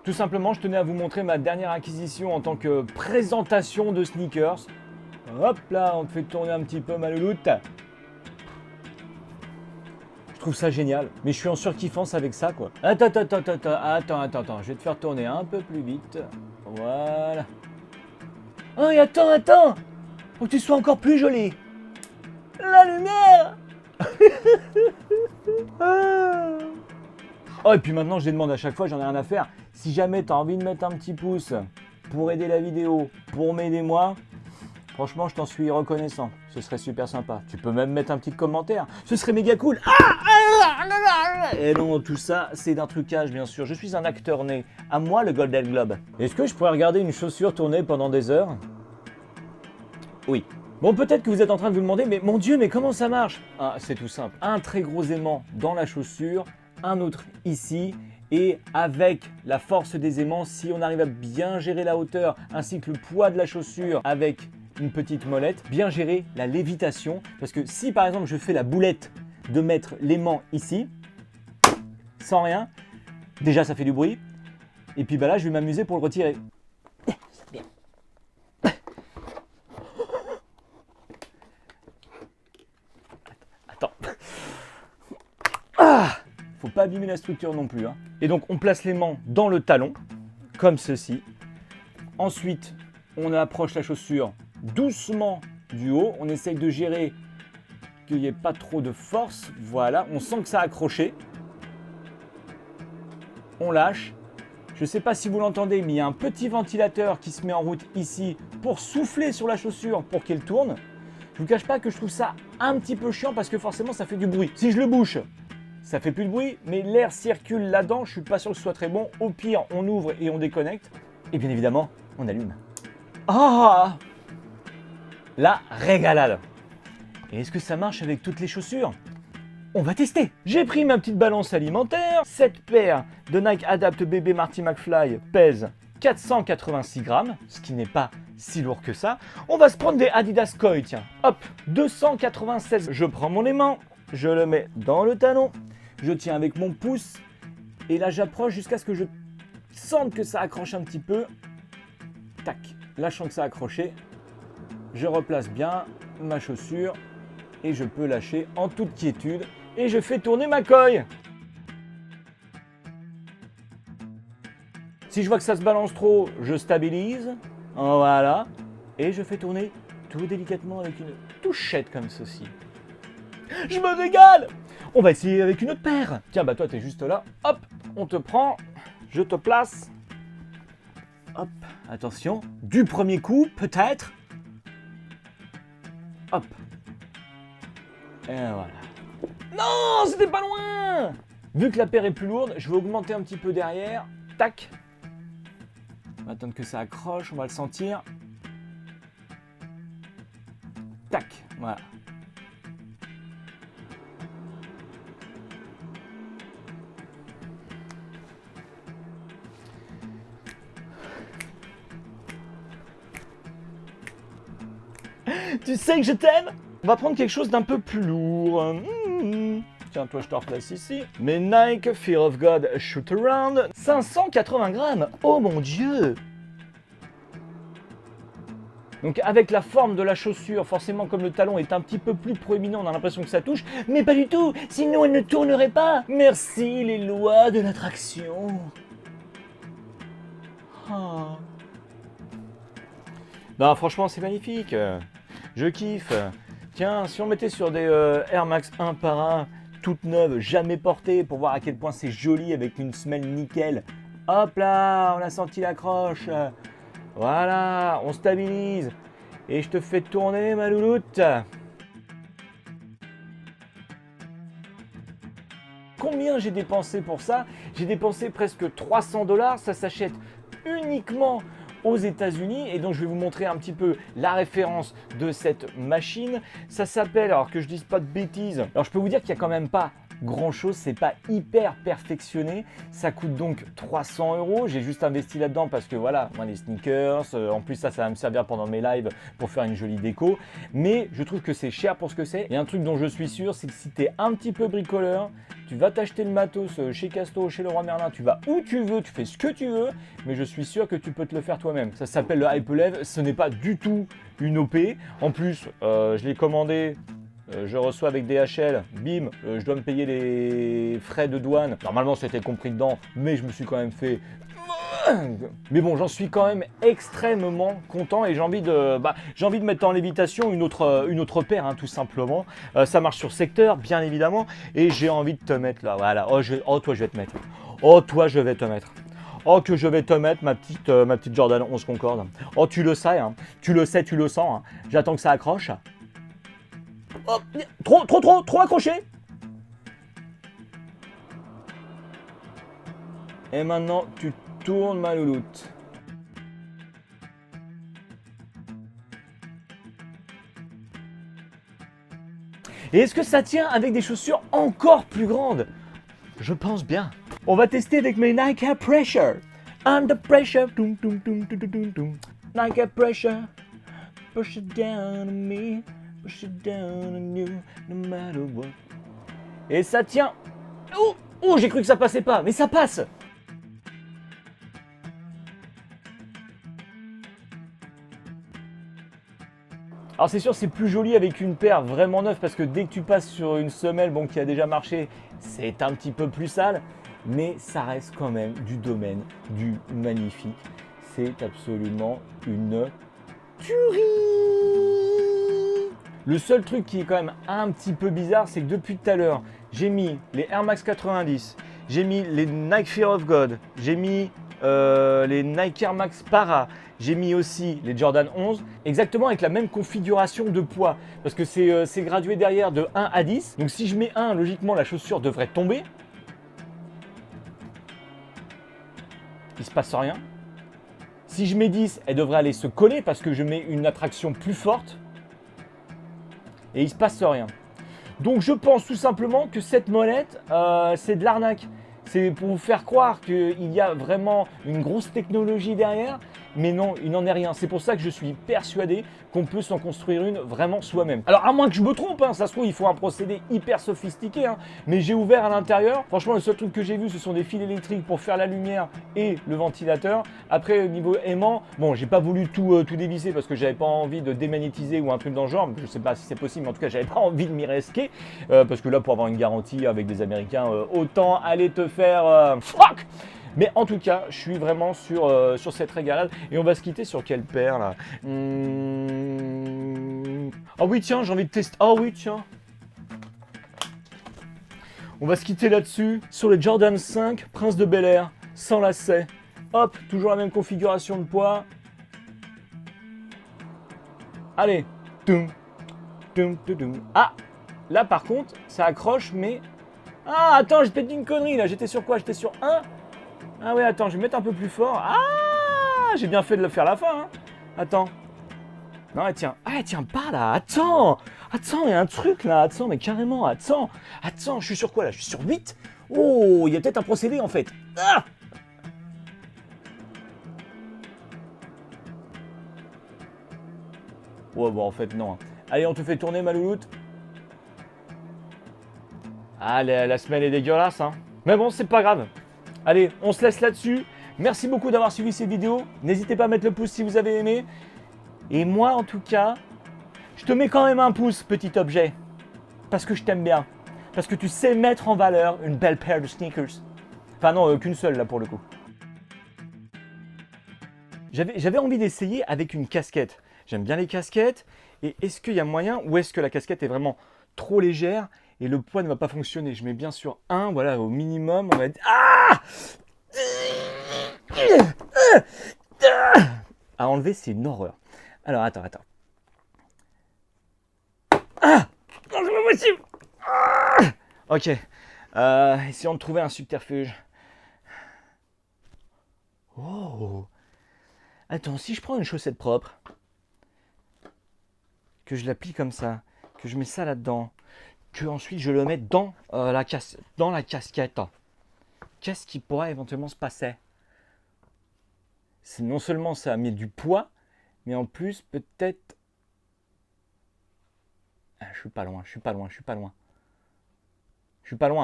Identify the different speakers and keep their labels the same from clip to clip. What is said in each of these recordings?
Speaker 1: Tout simplement, je tenais à vous montrer ma dernière acquisition en tant que présentation de sneakers. Hop là, on te fait tourner un petit peu ma louloute. Je trouve ça génial, mais je suis en surkiffance avec ça quoi. Attends, je vais te faire tourner un peu plus vite. Voilà. Oh et attends, faut que tu sois encore plus joli. La lumière. Oh et puis maintenant je les demande à chaque fois, j'en ai rien à faire. Si jamais tu as envie de mettre un petit pouce pour aider la vidéo, pour m'aider moi, franchement je t'en suis reconnaissant. Ce serait super sympa. Tu peux même mettre un petit commentaire. Ce serait méga cool. Et non, tout ça c'est d'un trucage bien sûr. Je suis un acteur né. À moi le Golden Globe. Est-ce que je pourrais regarder une chaussure tourner pendant des heures? Oui. Bon, peut-être que vous êtes en train de vous demander, mais mon Dieu, mais comment ça marche? Ah, c'est tout simple. Un très gros aimant dans la chaussure, un autre ici, et avec la force des aimants, si on arrive à bien gérer la hauteur ainsi que le poids de la chaussure avec une petite molette, bien gérer la lévitation, parce que si par exemple je fais la boulette de mettre l'aimant ici, sans rien, déjà ça fait du bruit, et puis bah là je vais m'amuser pour le retirer. Bien. Attends. Ah, faut pas abîmer la structure non plus. Hein. Et donc on place l'aimant dans le talon, comme ceci. Ensuite, on approche la chaussure doucement du haut. On essaye de gérer qu'il n'y ait pas trop de force. Voilà, on sent que ça a accroché. On lâche. Je ne sais pas si vous l'entendez, mais il y a un petit ventilateur qui se met en route ici pour souffler sur la chaussure pour qu'elle tourne. Je ne vous cache pas que je trouve ça un petit peu chiant parce que forcément ça fait du bruit. Si je le bouche, ça fait plus de bruit, mais l'air circule là-dedans. Je suis pas sûr que ce soit très bon. Au pire, on ouvre et on déconnecte. Et bien évidemment, on allume. Ah, la régalade. Et est-ce que ça marche avec toutes les chaussures? On va tester. J'ai pris ma petite balance alimentaire. Cette paire de Nike Adapt BB Marty McFly pèse 486 grammes, ce qui n'est pas si lourd que ça. On va se prendre des Adidas Koi, tiens. Hop, 296. Je prends mon aimant, je le mets dans le talon, je tiens avec mon pouce, et là j'approche jusqu'à ce que je sente que ça accroche un petit peu. Tac, lâchant que ça a accroché, je replace bien ma chaussure, et je peux lâcher en toute quiétude, et je fais tourner ma coille. Si je vois que ça se balance trop, je stabilise. Voilà. Et je fais tourner tout délicatement avec une touchette comme ceci. Je me régale! On va essayer avec une autre paire. Tiens, bah toi, t'es juste là. Hop, on te prend. Je te place. Hop, attention. Du premier coup, peut-être. Hop. Et voilà. Non, c'était pas loin! Vu que la paire est plus lourde, je vais augmenter un petit peu derrière. Tac. On va attendre que ça accroche, on va le sentir. Tac, voilà. Tu sais que je t'aime? On va prendre quelque chose d'un peu plus lourd. Tiens, toi, je te replace ici. Mes Nike Fear of God Shoot Around, 580 grammes. Oh mon Dieu! Donc avec la forme de la chaussure, forcément comme le talon est un petit peu plus proéminent, on a l'impression que ça touche, mais pas du tout, sinon elle ne tournerait pas. Merci les lois de l'attraction. Oh. Non, franchement c'est magnifique, je kiffe. Tiens, si on mettait sur des Air Max 1 par 1, toutes neuves, jamais portées, pour voir à quel point c'est joli avec une semelle nickel. Hop là, on a senti l'accroche. Voilà, on stabilise. Et je te fais tourner ma louloute. Combien j'ai dépensé pour ça? J'ai dépensé presque 300 $. Ça s'achète uniquement aux États-Unis. Et donc, je vais vous montrer un petit peu la référence de cette machine. Ça s'appelle, alors que je dise pas de bêtises, alors je peux vous dire qu'il n'y a quand même pas grand chose, c'est pas hyper perfectionné. Ça coûte donc 300 €. J'ai juste investi là-dedans parce que voilà, moi les sneakers, en plus ça va me servir pendant mes lives pour faire une jolie déco. Mais je trouve que c'est cher pour ce que c'est. Et un truc dont je suis sûr, c'est que si tu es un petit peu bricoleur, tu vas t'acheter le matos chez Casto, chez Leroy Merlin, tu vas où tu veux, tu fais ce que tu veux, mais je suis sûr que tu peux te le faire toi-même. Ça s'appelle le Hyperlev, ce n'est pas du tout une OP. En plus, je l'ai commandé, je reçois avec DHL, bim, je dois me payer les frais de douane. Normalement, c'était compris dedans, mais je me suis quand même fait... Mais bon, j'en suis quand même extrêmement content et j'ai envie de mettre en lévitation une autre paire, hein, tout simplement. Ça marche sur secteur, bien évidemment, et j'ai envie de te mettre là, voilà. Oh, toi, je vais te mettre. Oh, toi, je vais te mettre. Oh, que je vais te mettre ma petite Jordan 11 Concorde. Oh, tu le sais, hein. Tu le sais, tu le sens. Hein. J'attends que ça accroche. Oh, trop accroché. Et maintenant, tu tournes ma louloute. Et est-ce que ça tient avec des chaussures encore plus grandes? Je pense bien. On va tester avec mes Nike Air Pressure. Under pressure. Doum, doum, doum, doum, doum, doum. Nike Air Pressure. Push it down on me. Push it down on you. No matter what. Et ça tient. Oh, j'ai cru que ça passait pas, mais ça passe. Alors c'est sûr, c'est plus joli avec une paire vraiment neuve parce que dès que tu passes sur une semelle qui a déjà marché, c'est un petit peu plus sale, mais ça reste quand même du domaine du magnifique. C'est absolument une tuerie. Le seul truc qui est quand même un petit peu bizarre, c'est que depuis tout à l'heure, j'ai mis les Air Max 90, j'ai mis les Nike Fear of God, j'ai mis les Nike Air Max Para, j'ai mis aussi les Jordan 11, exactement avec la même configuration de poids, parce que c'est gradué derrière de 1 à 10. Donc si je mets 1, logiquement la chaussure devrait tomber. Il ne se passe rien. Si je mets 10, elle devrait aller se coller parce que je mets une attraction plus forte. Et il ne se passe rien. Donc je pense tout simplement que cette molette, c'est de l'arnaque. C'est pour vous faire croire qu'il y a vraiment une grosse technologie derrière, mais non, il n'en est rien. C'est pour ça que je suis persuadé qu'on peut s'en construire une vraiment soi-même. Alors à moins que je me trompe, hein, ça se trouve il faut un procédé hyper sophistiqué, hein, mais j'ai ouvert à l'intérieur. Franchement, le seul truc que j'ai vu, ce sont des fils électriques pour faire la lumière et le ventilateur. Après, au niveau aimant, bon, j'ai pas voulu tout dévisser parce que j'avais pas envie de démagnétiser ou un truc dans le genre. Je sais pas si c'est possible, mais en tout cas, j'avais pas envie de m'y risquer parce que là, pour avoir une garantie avec des Américains, autant aller te faire fuck. Mais en tout cas, je suis vraiment sur cette régalade. Et on va se quitter sur quelle paire là? Ah oui, tiens, j'ai envie de tester. Ah oui, tiens. On va se quitter là-dessus. Sur les Jordan 5, Prince de Bel-Air, sans lacets. Hop, toujours la même configuration de poids. Allez. Toum, toum, toum, toum. Ah, là par contre, ça accroche, mais... Ah, attends, j'ai peut-être dit une connerie là. J'étais sur quoi? J'étais sur 1. Ah ouais, attends, je vais mettre un peu plus fort. Ah, j'ai bien fait de le faire à la fin. Hein. Attends. Non, elle tient. Ah, elle tient pas là. Attends, il y a un truc là. Attends, mais carrément. Attends, je suis sur quoi là? Je suis sur 8. Oh, il y a peut-être un procédé en fait. Ah. Ouais, bon, en fait, non. Allez, on te fait tourner, ma louloute. Ah, la semelle est dégueulasse, hein. Mais bon, c'est pas grave. Allez, on se laisse là-dessus. Merci beaucoup d'avoir suivi cette vidéo. N'hésitez pas à mettre le pouce si vous avez aimé. Et moi, en tout cas, je te mets quand même un pouce, petit objet. Parce que je t'aime bien. Parce que tu sais mettre en valeur une belle paire de sneakers. Enfin non, qu'une seule là pour le coup. J'avais envie d'essayer avec une casquette. J'aime bien les casquettes. Et est-ce qu'il y a moyen ou est-ce que la casquette est vraiment trop légère et le poids ne va pas fonctionner? Je mets bien sur 1, voilà, au minimum. On va dire... Ah! À enlever, c'est une horreur. Alors, attends. Ah! Non, c'est pas possible! Ah! Ok. Essayons de trouver un subterfuge. Oh! Attends, si je prends une chaussette propre, que je la plie comme ça, que je mets ça là-dedans, que ensuite je le mette dans, dans la casquette. Qu'est-ce qui pourrait éventuellement se passer? C'est non seulement ça a mis du poids, mais en plus peut-être... Ah, je suis pas loin. Je suis pas loin.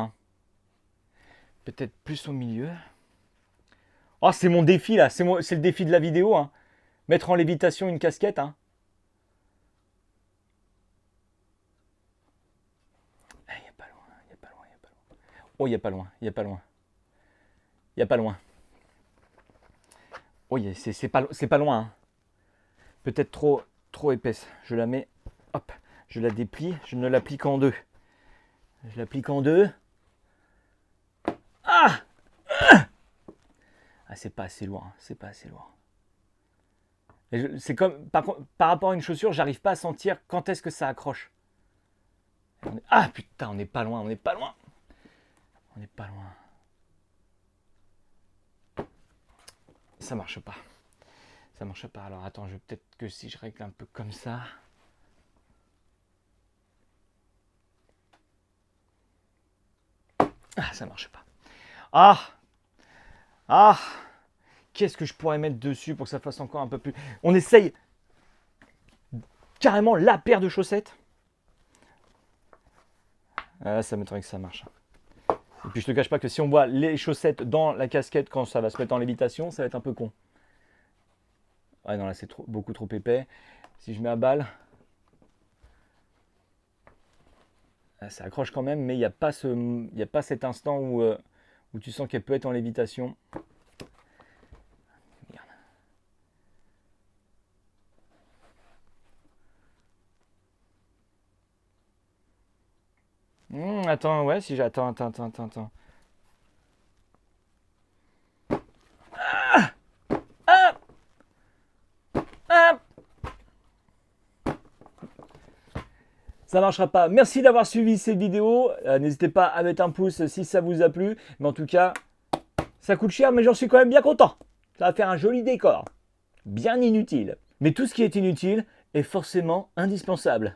Speaker 1: Hein. Peut-être plus au milieu. Oh, c'est mon défi là. C'est le défi de la vidéo. Hein. Mettre en lévitation une casquette. Hein. Ah, il n'y a pas loin. Oh, il n'y a pas loin. Oh, c'est pas loin. Hein. Peut-être trop épaisse. Je la mets. Hop. Je la déplie. Je ne la plie qu'en deux. Je la plie qu'en deux. Ah, c'est pas assez loin. C'est comme par rapport à une chaussure, j'arrive pas à sentir quand est-ce que ça accroche. Ah putain, on n'est pas loin. Ça marche pas. Alors attends, peut-être que si je règle un peu comme ça. Ah, ça marche pas. Ah, qu'est-ce que je pourrais mettre dessus pour que ça fasse encore un peu plus... On essaye carrément la paire de chaussettes. Ça m'étonnerait que ça marche. Et puis je te cache pas que si on voit les chaussettes dans la casquette quand ça va se mettre en lévitation, ça va être un peu con. Ouais, non, là c'est beaucoup trop épais. Si je mets à balle, ça accroche quand même, mais il n'y a pas cet instant où tu sens qu'elle peut être en lévitation. Merde. Attends, ouais, si j'attends, attends. Ça ne marchera pas. Merci d'avoir suivi cette vidéo. N'hésitez pas à mettre un pouce si ça vous a plu. Mais en tout cas, ça coûte cher, mais j'en suis quand même bien content. Ça va faire un joli décor. Bien inutile. Mais tout ce qui est inutile est forcément indispensable.